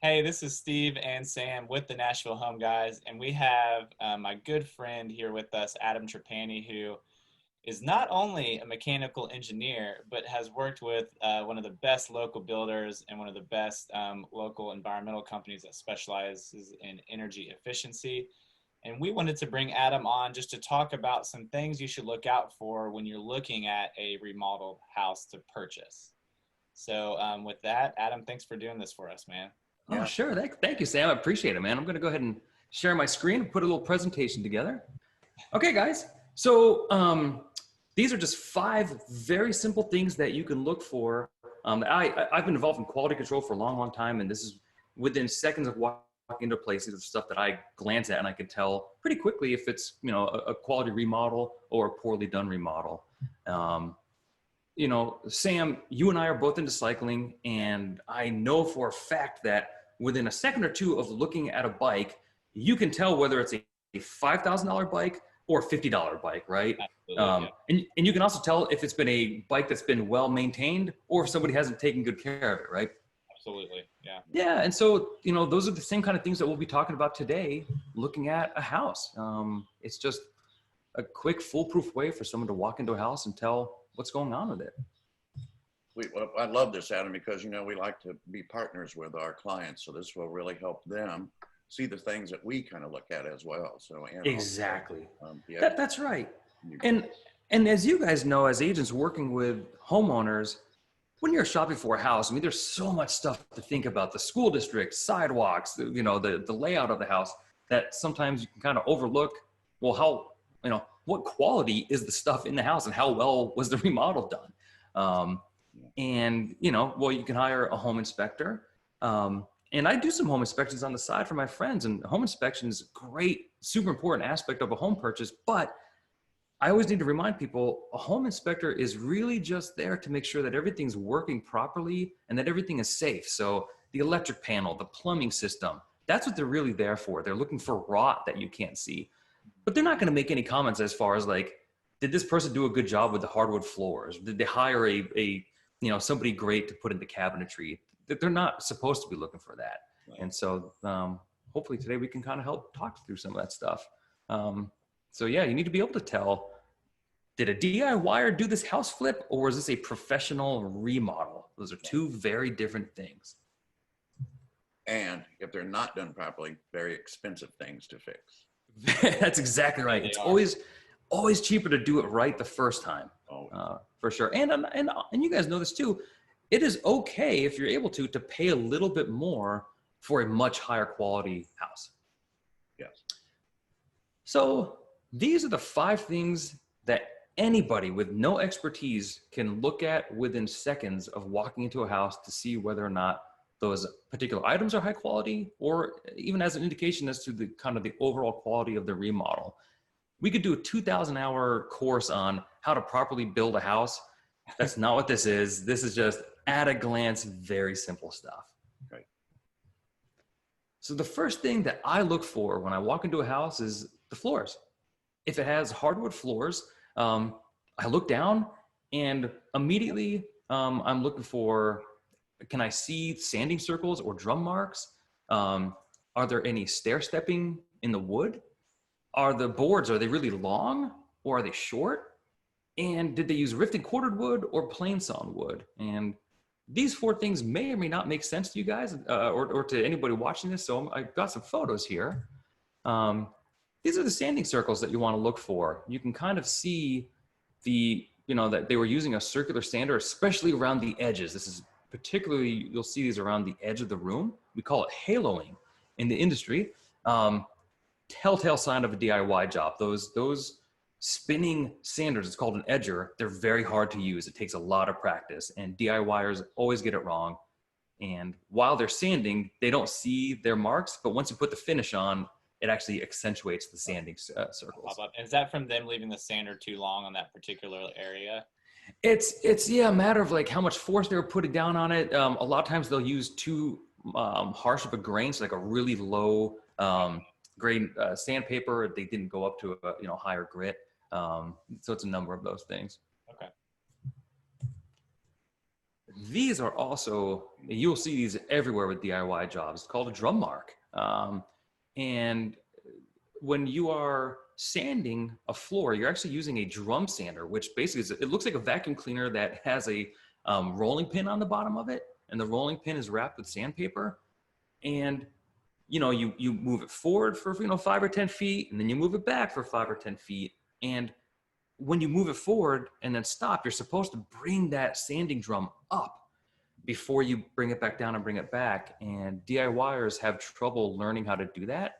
Hey, this is Steve and Sam with the Nashville Home Guys, and we have my good friend here with us, Adam Trapani, who is not only a mechanical engineer, but has worked with one of the best local builders and one of the best local environmental companies that specializes in energy efficiency. And we wanted to bring Adam on just to talk about some things you should look out for when you're looking at a remodeled house to purchase. So, with that, Adam, thanks for doing this for us, man. Oh, Yeah. sure. Thank you, Sam. I appreciate it, man. I'm going to go ahead and share my screen, put a little presentation together. Okay, guys. So these are just 5 very simple things that you can look for. I've been involved in quality control for a long, long time, and this is within seconds of walking into places of stuff that I glance at, and I can tell pretty quickly if it's a quality remodel or a poorly done remodel. Um, Sam, you and I are both into cycling, and I know for a fact that within a second or two of looking at a bike, you can tell whether it's a $5,000 bike or a $50 bike, right? Absolutely, yeah. And you can also tell if it's been a bike that's been well maintained or if somebody hasn't taken good care of it, right? Absolutely, yeah. Yeah, and so, those are the same kind of things that we'll be talking about today, looking at a house. It's just a quick, foolproof way for someone to walk into a house and tell what's going on with it. Well, I love this, Adam, because, we like to be partners with our clients. So this will really help them see the things that we kind of look at as well. So, and Exactly. also, yeah, That's right. And as you guys know, as agents working with homeowners, when you're shopping for a house, I mean, there's so much stuff to think about: the school district, sidewalks, the layout of the house, that sometimes you can kind of overlook. Well, what quality is the stuff in the house, and how well was the remodel done? You can hire a home inspector. And I do some home inspections on the side for my friends, and home inspection is a great, super important aspect of a home purchase. But I always need to remind people, a home inspector is really just there to make sure that everything's working properly and that everything is safe. So the electric panel, the plumbing system, that's what they're really there for. They're looking for rot that you can't see. But they're not going to make any comments as far as like, did this person do a good job with the hardwood floors? Did they hire somebody great to put in the cabinetry? They're not supposed to be looking for that. Right. And so hopefully today we can kind of help talk through some of that stuff. So yeah, you need to be able to tell, did a DIYer do this house flip, or was this a professional remodel? Those are 2 very different things. and if they're not done properly, very expensive things to fix. That's exactly right. It's always cheaper to do it right the first time, for sure. And you guys know this too. It is okay if you're able to pay a little bit more for a much higher quality house. Yes. So these are the 5 things that anybody with no expertise can look at within seconds of walking into a house to see whether or not those particular items are high quality, or even as an indication as to the kind of the overall quality of the remodel. We could do a 2,000-hour course on how to properly build a house. That's not what this is. This is just at a glance, very simple stuff. Right. So the first thing that I look for when I walk into a house is the floors. If it has hardwood floors, I look down and immediately I'm looking for, can I see sanding circles or drum marks? Are there any stair stepping in the wood? Are the boards, are they really long or are they short? And did they use rift and quartered wood or plain sawn wood? And these 4 things may or may not make sense to you guys or to anybody watching this. So I've got some photos here. These are the sanding circles that you want to look for. You can kind of see that they were using a circular sander, especially around the edges. This is particularly, you'll see these around the edge of the room. We call it haloing in the industry. Telltale sign of a DIY job. Those spinning sanders, it's called an edger. They're very hard to use. It takes a lot of practice, and DIYers always get it wrong. And while they're sanding, they don't see their marks, but once you put the finish on, it actually accentuates the sanding circles. Is that from them leaving the sander too long on that particular area? It's a matter of like how much force they were putting down on it. A lot of times they'll use too harsh of a grain, so like a really low grain sandpaper. They didn't go up to a higher grit. So it's a number of those things. Okay. these are also, you'll see these everywhere with DIY jobs. It's called a drum mark. And when you are sanding a floor, you're actually using a drum sander, which basically is, it looks like a vacuum cleaner that has a rolling pin on the bottom of it. And the rolling pin is wrapped with sandpaper. And, you know, you move it forward for, 5 or 10 feet, and then you move it back for 5 or 10 feet. And when you move it forward and then stop, you're supposed to bring that sanding drum up before you bring it back down and bring it back. And DIYers have trouble learning how to do that.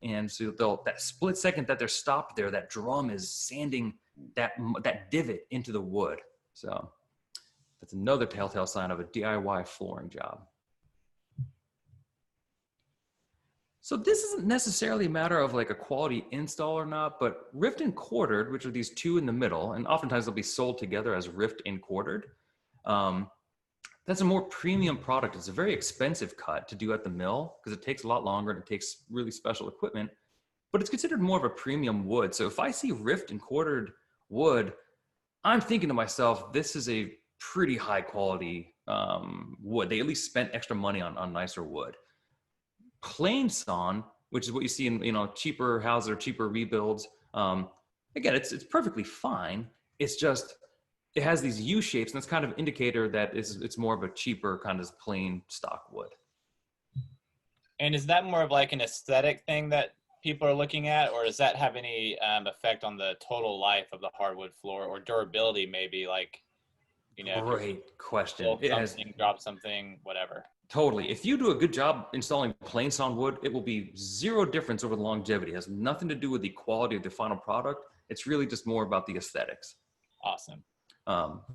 And so that split second that they're stopped there, that drum is sanding that divot into the wood. So that's another telltale sign of a DIY flooring job. So this isn't necessarily a matter of like a quality install or not, but rift and quartered, which are these two in the middle, and oftentimes they'll be sold together as rift and quartered. That's a more premium product. It's a very expensive cut to do at the mill because it takes a lot longer and it takes really special equipment, but it's considered more of a premium wood. So if I see rift and quartered wood, I'm thinking to myself, this is a pretty high quality wood. They at least spent extra money on nicer wood. Plain sawn, which is what you see in cheaper houses or cheaper rebuilds. Again, it's perfectly fine. It's just it has these U shapes, and that's kind of indicator that it's more of a cheaper kind of plain stock wood. And is that more of like an aesthetic thing that people are looking at, or does that have any effect on the total life of the hardwood floor or durability? Maybe like, Great question. Drop something, whatever. Totally. If you do a good job installing plain sawn wood, it will be zero difference over the longevity. It has nothing to do with the quality of the final product. It's really just more about the aesthetics. Awesome.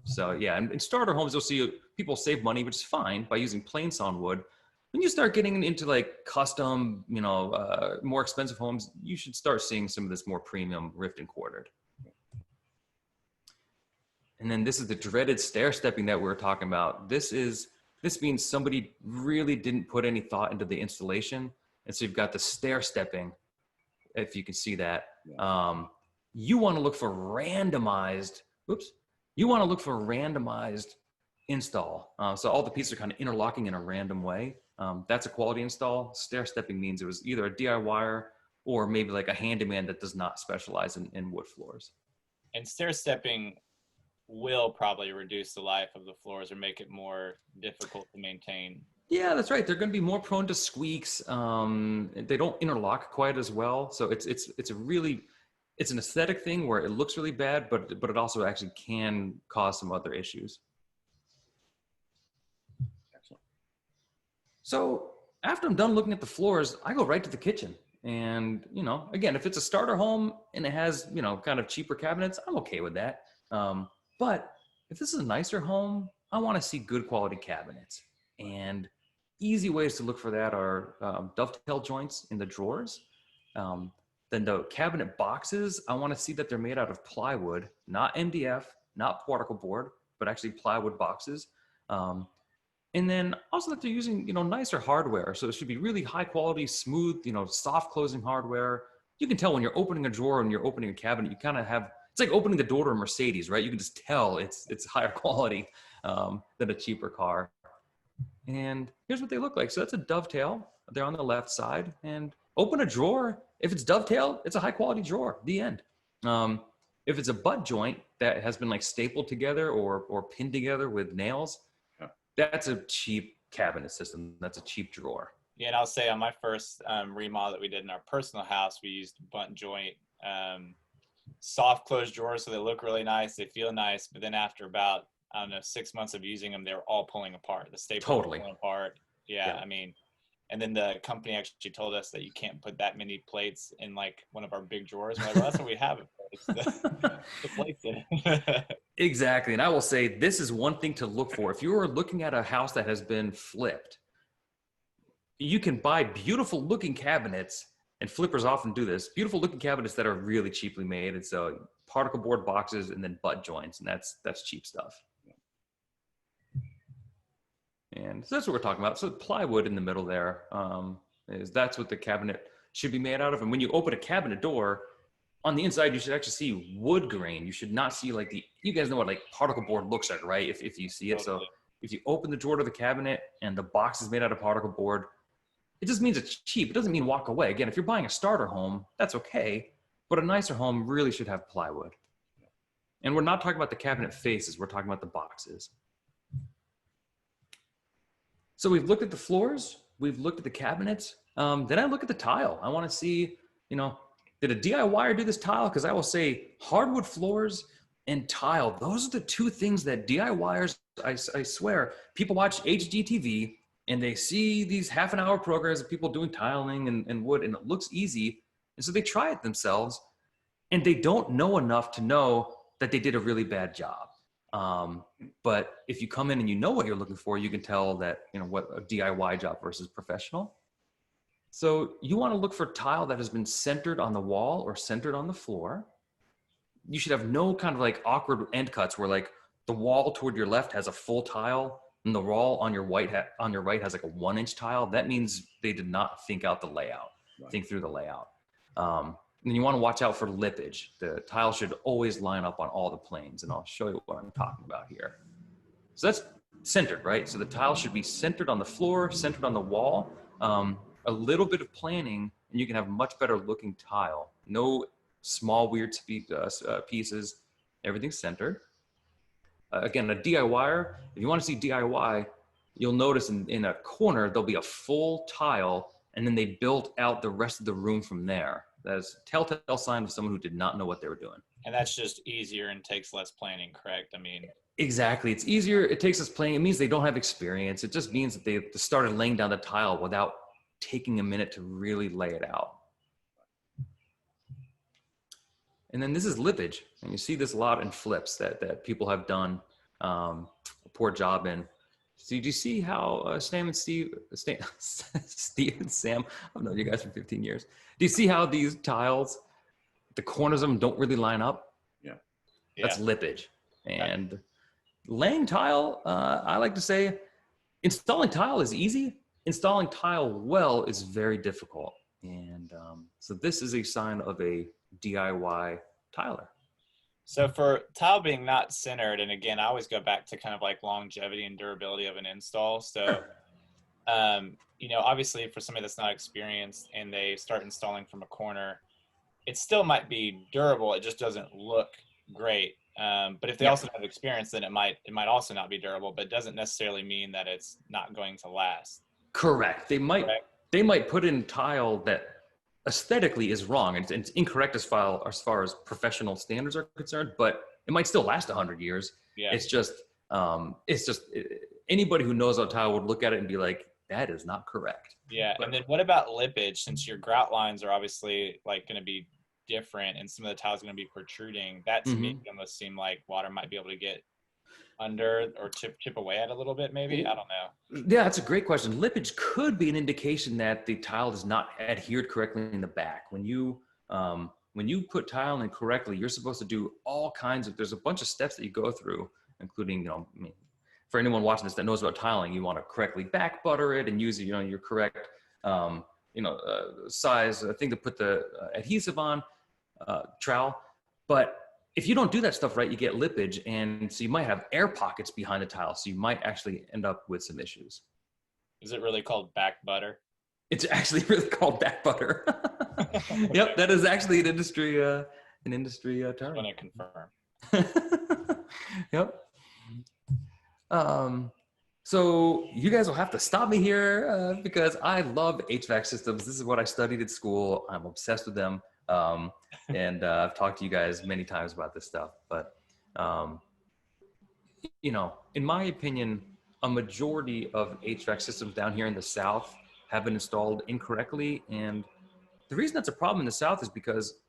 So yeah, in starter homes, you'll see people save money, which is fine, by using plain sawn wood. When you start getting into like custom, more expensive homes, you should start seeing some of this more premium rift and quartered. And then this is the dreaded stair stepping that we were talking about. This means somebody really didn't put any thought into the installation. And so you've got the stair stepping, if you can see that. Yeah. You want to look for randomized install. So all the pieces are kind of interlocking in a random way. That's a quality install. Stair stepping means it was either a DIYer or maybe like a handyman that does not specialize in wood floors. And stair stepping will probably reduce the life of the floors or make it more difficult to maintain. Yeah, that's right. They're going to be more prone to squeaks. They don't interlock quite as well. So it's an aesthetic thing where it looks really bad, but it also actually can cause some other issues. Excellent. So after I'm done looking at the floors, I go right to the kitchen. And, again, if it's a starter home and it has, kind of cheaper cabinets, I'm okay with that. But if this is a nicer home, I want to see good quality cabinets. And easy ways to look for that are dovetail joints in the drawers. Then the cabinet boxes, I want to see that they're made out of plywood, not MDF, not particle board, but actually plywood boxes. And then also that they're using, nicer hardware. So it should be really high quality, smooth, soft closing hardware. You can tell when you're opening a drawer and you're opening a cabinet, you kind of have, it's like opening the door to a Mercedes, right? You can just tell it's higher quality than a cheaper car. And here's what they look like. So that's a dovetail. They're on the left side. And open a drawer. If it's dovetail, it's a high quality drawer. The end. If it's a butt joint that has been like stapled together or pinned together with nails, that's a cheap cabinet system. That's a cheap drawer. Yeah, and I'll say on my first remodel that we did in our personal house, we used butt joint soft closed drawers, so they look really nice, they feel nice, but then after about 6 months of using them, they were all pulling apart. The staples were pulling apart. Yeah, I mean, and then the company actually told us that you can't put that many plates in like one of our big drawers. We're like, well, that's what we have it for. It's the plates in it. Exactly. And I will say this is one thing to look for. If you are looking at a house that has been flipped, you can buy beautiful looking cabinets, and flippers often do this, beautiful looking cabinets that are really cheaply made. And so particle board boxes and then butt joints, and that's cheap stuff. And so that's what we're talking about. So plywood in the middle there, that's what the cabinet should be made out of. And when you open a cabinet door, on the inside, you should actually see wood grain. You should not see like you guys know what like particle board looks like, right? If you see it. So if you open the drawer to the cabinet and the box is made out of particle board, it just means it's cheap. It doesn't mean walk away. Again, if you're buying a starter home, that's okay. But a nicer home really should have plywood. And we're not talking about the cabinet faces. We're talking about the boxes. So we've looked at the floors. We've looked at the cabinets. Then I look at the tile. I want to see, did a DIYer do this tile? Because I will say hardwood floors and tile, those are the two things that DIYers, I swear, people watch HGTV and they see these half-an-hour programs of people doing tiling and wood, and it looks easy. And so they try it themselves, and they don't know enough to know that they did a really bad job. But if you come in and you know what you're looking for, you can tell that, what a DIY job versus professional. So you want to look for tile that has been centered on the wall or centered on the floor. You should have no kind of like awkward end cuts where like the wall toward your left has a full tile and the wall on your right has like a 1-inch tile. That means they did not think out the layout, think through the layout. And you want to watch out for lippage. The tile should always line up on all the planes, and I'll show you what I'm talking about here. So that's centered, right? So the tile should be centered on the floor, centered on the wall. A little bit of planning, and you can have much better looking tile. No small weird pieces, everything's centered. Again, a DIYer, if you want to see DIY, you'll notice in a corner, there'll be a full tile, and then they built out the rest of the room from there. That's a telltale sign of someone who did not know what they were doing. And that's just easier and takes less planning, correct? I mean, exactly. It's easier. It takes less planning. It means they don't have experience. It just means that they started laying down the tile without taking a minute to really lay it out. And then this is lippage. And you see this a lot in flips that people have done a poor job in. So do you see how Steve and Sam, I've known you guys for 15 years. Do you see how these tiles, the corners of them don't really line up? Yeah. That's lippage. And laying tile, I like to say, installing tile is easy. Installing tile well is very difficult. And so this is a sign of a DIY tiler. So for tile being not centered, and again, I always go back to kind of like longevity and durability of an install. So, obviously for somebody that's not experienced and they start installing from a corner, it still might be durable. It just doesn't look great. But if they also have experience, then it might also not be durable, but it doesn't necessarily mean that it's not going to last. Correct. They might put in tile that aesthetically is wrong. It's incorrect as far as professional standards are concerned, but it might still last 100 years. Yeah. It's just anybody who knows how tile would look at it and be like, that is not correct. Yeah. But, and then what about lippage? Since your grout lines are obviously like going to be different and some of the tiles are going to be protruding, that to me almost seem like water might be able to get under or chip away at a little bit, maybe. I don't know. Yeah, that's a great question. Lippage could be an indication that the tile is not adhered correctly in the back. When you put tile in correctly, you're supposed to do all kinds of, there's a bunch of steps that you go through, including, for anyone watching this that knows about tiling, you want to correctly back butter it and use your correct size thing to put the adhesive on, trowel. But if you don't do that stuff right, you get lippage, and so you might have air pockets behind the tile, so you might actually end up with some issues. Is it really called back butter? It's actually really called back butter. Yep, that is actually an industry term. I want to confirm. Yep. So you guys will have to stop me here because I love HVAC systems. This is what I studied at school. I'm obsessed with them. And I've talked to you guys many times about this stuff, but in my opinion, a majority of HVAC systems down here in the South have been installed incorrectly. And the reason that's a problem in the South is because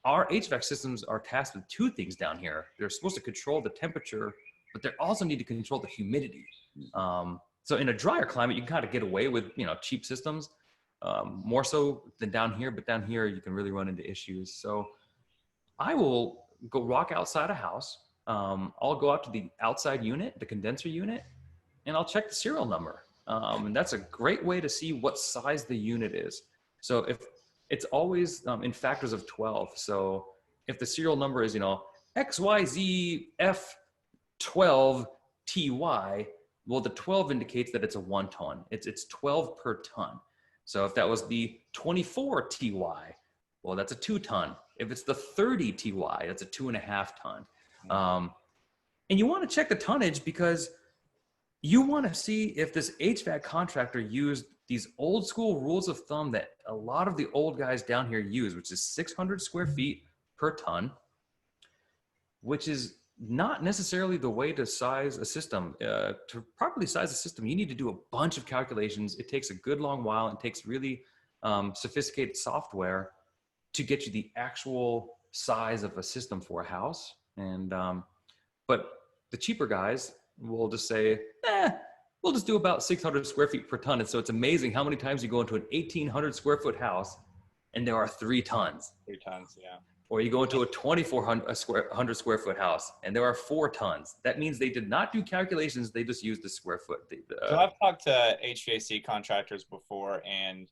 our HVAC systems are tasked with two things down here. They're supposed to control the temperature, but they also need to control the humidity. So in a drier climate, you can kind of get away with, cheap systems. More so than down here, but down here you can really run into issues. So I will go walk outside a house. I'll go out to the outside unit, the condenser unit, and I'll check the serial number. And that's a great way to see what size the unit is. So if it's always in factors of 12. So if the serial number is, XYZF12TY, Well, the 12 indicates that it's a 1 ton. It's 12 per ton. So if that was the 24 TY, well, that's a 2 ton. If it's the 30 TY, that's a 2.5 ton. And you want to check the tonnage because you want to see if this HVAC contractor used these old school rules of thumb that a lot of the old guys down here use, which is 600 square feet per ton, which is not necessarily the way to size a system. To properly size a system, you need to do a bunch of calculations. It takes a good long while. It takes really sophisticated software to get you the actual size of a system for a house. And but the cheaper guys will just say, we'll just do about 600 square feet per ton. And so it's amazing how many times you go into an 1,800 square foot house and there are 3 tons. 3 tons, yeah. Or you go into a 2,400 square foot house and there are 4 tons. That means they did not do calculations. They just used the square foot. So I've talked to HVAC contractors before, and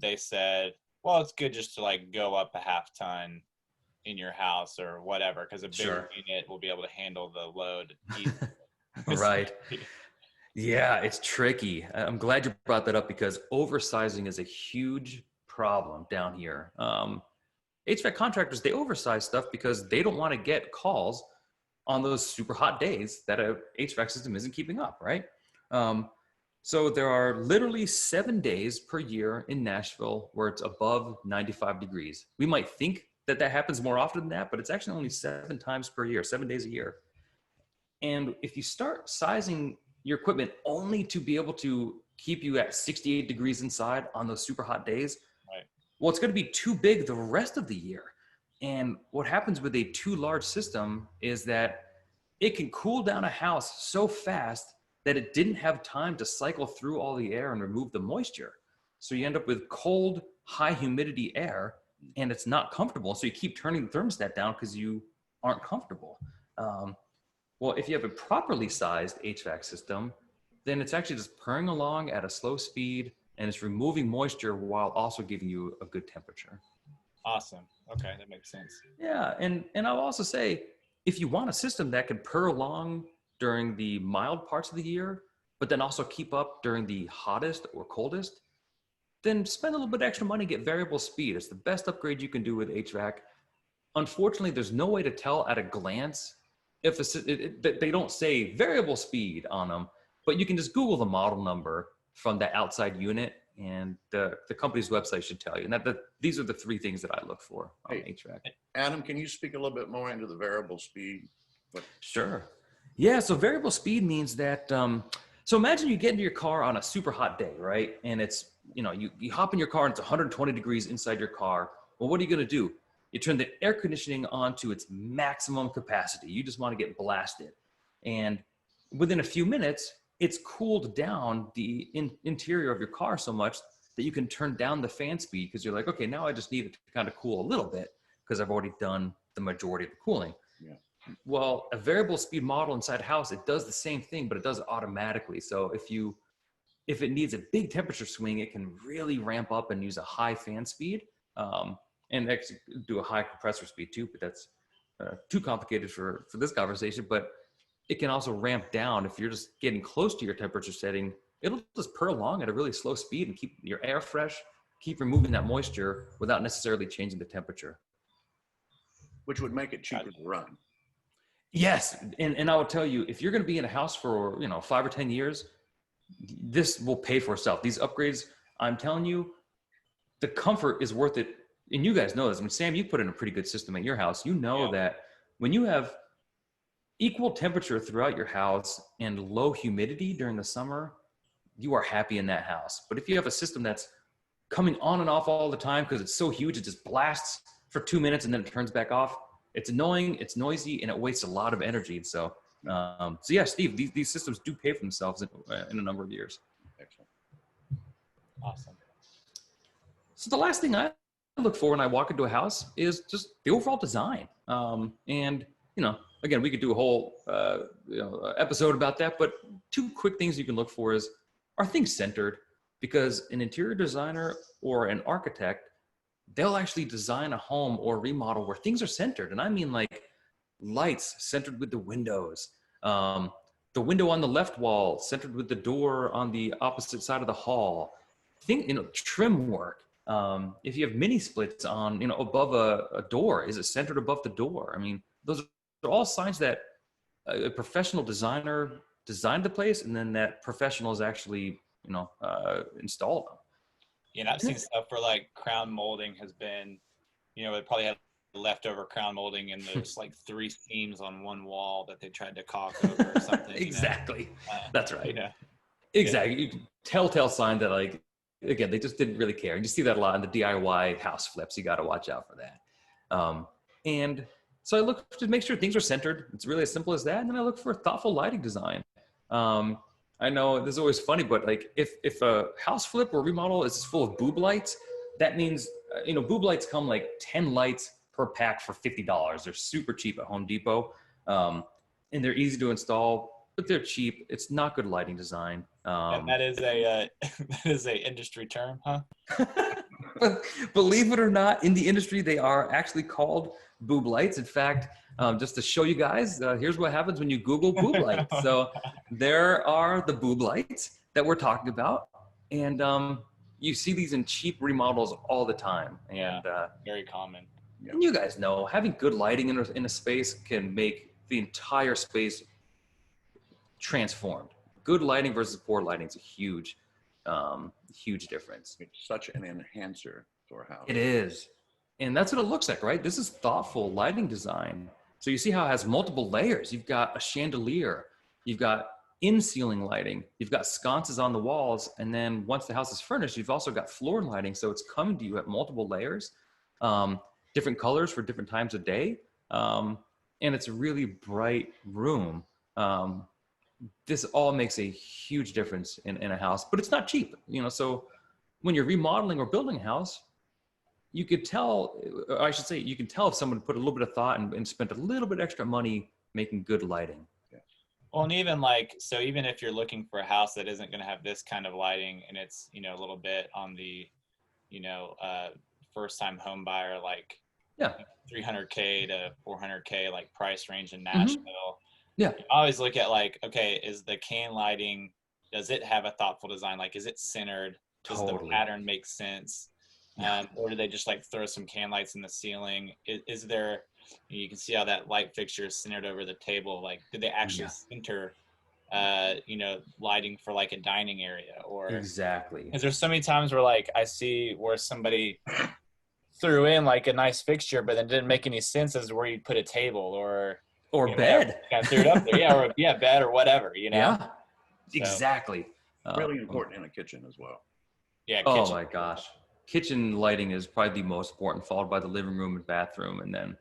they said, well, it's good just to like go up a half ton in your house or whatever, because a bigger unit will be able to handle the load easily. Right. Yeah, it's tricky. I'm glad you brought that up because oversizing is a huge problem down here. HVAC contractors, they oversize stuff because they don't want to get calls on those super hot days that a HVAC system isn't keeping up, right? So there are literally 7 days per year in Nashville where it's above 95 degrees. We might think that that happens more often than that, but it's actually only 7 times per year, 7 days a year. And if you start sizing your equipment only to be able to keep you at 68 degrees inside on those super hot days, well, it's going to be too big the rest of the year. And what happens with a too large system is that it can cool down a house so fast that it didn't have time to cycle through all the air and remove the moisture. So you end up with cold, high humidity air, and it's not comfortable. So you keep turning the thermostat down because you aren't comfortable. Well, if you have a properly sized HVAC system, then it's actually just purring along at a slow speed, and it's removing moisture while also giving you a good temperature. Awesome. Okay, that makes sense. Yeah, and I'll also say, if you want a system that can purr along during the mild parts of the year, but then also keep up during the hottest or coldest, then spend a little bit extra money, get variable speed. It's the best upgrade you can do with HVAC. Unfortunately, there's no way to tell at a glance if they don't say variable speed on them, but you can just Google the model number from the outside unit, and the company's website should tell you. And these are the 3 things that I look for on HVAC. Adam, can you speak a little bit more into the variable speed? Sure. Yeah, so variable speed means that, so imagine you get into your car on a super hot day, right? And it's, you hop in your car and it's 120 degrees inside your car. Well, what are you going to do? You turn the air conditioning on to its maximum capacity. You just want to get blasted. And within a few minutes, it's cooled down the interior of your car so much that you can turn down the fan speed because you're like, okay, now I just need it to kind of cool a little bit because I've already done the majority of the cooling. Yeah. Well, a variable speed model inside a house, it does the same thing, but it does it automatically. So if it needs a big temperature swing, it can really ramp up and use a high fan speed, and actually do a high compressor speed too, but that's too complicated for this conversation. But it can also ramp down if you're just getting close to your temperature setting. It'll just purr along at a really slow speed and keep your air fresh, keep removing that moisture without necessarily changing the temperature. Which would make it cheaper to run. Yes, and I will tell you, if you're going to be in a house for 5 or 10 years, this will pay for itself. These upgrades, I'm telling you, the comfort is worth it. And you guys know this. I mean, Sam, you put in a pretty good system at your house. You know that when you have equal temperature throughout your house and low humidity during the summer, you are happy in that house. But if you have a system that's coming on and off all the time because it's so huge, it just blasts for 2 minutes and then it turns back off. It's annoying, it's noisy, and it wastes a lot of energy. So yeah, Steve, these systems do pay for themselves in a number of years. Excellent. Awesome. So the last thing I look for when I walk into a house is just the overall design. And again, we could do a whole episode about that, but 2 quick things you can look for is, are things centered? Because an interior designer or an architect, they'll actually design a home or remodel where things are centered. And I mean like lights centered with the windows, the the window on the left wall centered with the door on the opposite side of the hall. Trim work. If you have mini splits on, above a door, is it centered above the door? I mean, those are all signs that a professional designer designed the place, and then that professional is actually, installed them. Yeah, I've seen stuff for like crown molding has been, it probably had leftover crown molding and there's like 3 seams on one wall that they tried to caulk over or something. Exactly. That's right. Exactly. You can telltale sign that, like, again, they just didn't really care. And you see that a lot in the DIY house flips. You got to watch out for that. And so I look to make sure things are centered. It's really as simple as that. And then I look for thoughtful lighting design. I know this is always funny, but like if a house flip or remodel is full of boob lights, that means, boob lights come like 10 lights per pack for $50. They're super cheap at Home Depot. And they're easy to install, but they're cheap. It's not good lighting design. That is a that is a industry term, huh? Believe it or not, in the industry, they are actually called boob lights. In fact, just to show you guys, here's what happens when you Google boob lights. So there are the boob lights that we're talking about. And you see these in cheap remodels all the time. And very common. And you guys know, having good lighting in a space can make the entire space transformed. Good lighting versus poor lighting is a huge difference. It's such an enhancer for a house. It is. And that's what it looks like, right? This is thoughtful lighting design. So you see how it has multiple layers. You've got a chandelier, you've got in-ceiling lighting, you've got sconces on the walls, and then once the house is furnished, you've also got floor lighting. So it's coming to you at multiple layers, different colors for different times of day. And it's a really bright room. This all makes a huge difference in a house, but it's not cheap, so when you're remodeling or building a house, you could tell, you can tell if someone put a little bit of thought and spent a little bit extra money making good lighting. Yeah. Well, and even even if you're looking for a house that isn't going to have this kind of lighting and it's, a little bit on the, first time home buyer, like $300K to $400K, like price range in Nashville. Yeah. You always look at like, okay, is the can lighting, does it have a thoughtful design? Like, is it centered? Does the pattern make sense? Or do they just like throw some can lights in the ceiling? Is there, you can see how that light fixture is centered over the table. Like, did they actually center, lighting for like a dining area? Or exactly. Because there's so many times where like I see where somebody threw in like a nice fixture, but then didn't make any sense as to where you'd put a table or bed. Kind of threw it up there, bed or whatever, Yeah, exactly. Really important in a kitchen as well. Yeah. Oh Kitchen. my gosh, kitchen lighting is probably the most important, followed by the living room and bathroom, and then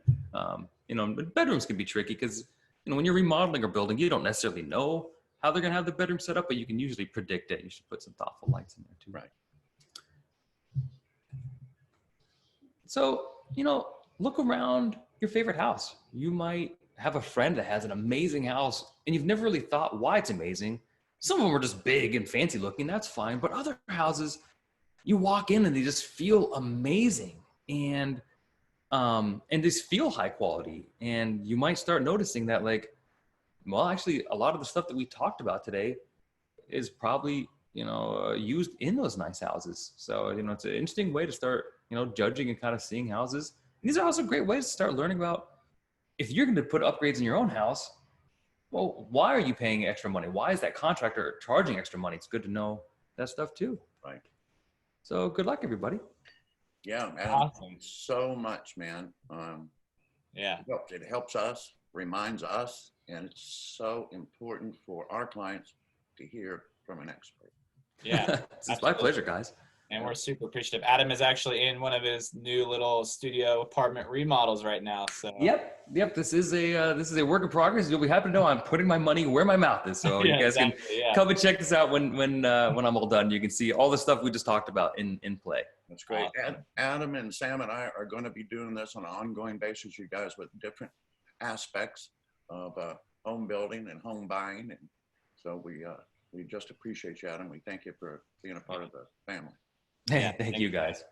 bedrooms can be tricky because when you're remodeling or building, you don't necessarily know how they're gonna have the bedroom set up, but you can usually predict it. You should put some thoughtful lights in there too. Right. So look around your favorite house. You might have a friend that has an amazing house and you've never really thought why it's amazing. Some of them are just big and fancy looking, that's fine. But other houses, you walk in and they just feel amazing and just feel high quality. And you might start noticing that actually a lot of the stuff that we talked about today is probably, used in those nice houses. So, it's an interesting way to start, judging and kind of seeing houses. And these are also great ways to start learning about, if you're going to put upgrades in your own house, well, why are you paying extra money? Why is that contractor charging extra money? It's good to know that stuff too. Right. So good luck, everybody. Yeah, man. Awesome. So much, man. It helps us, reminds us, and it's so important for our clients to hear from an expert. Yeah. It's my pleasure, guys. And we're super appreciative. Adam is actually in one of his new little studio apartment remodels right now. So Yep. This is a work in progress. You'll be happy to know I'm putting my money where my mouth is. So you guys can come and check this out when I'm all done. You can see all the stuff we just talked about in play. That's great. Adam and Sam and I are going to be doing this on an ongoing basis. You guys with different aspects of home building and home buying, and so we just appreciate you, Adam. We thank you for being a part of the family. Hey, thank you guys.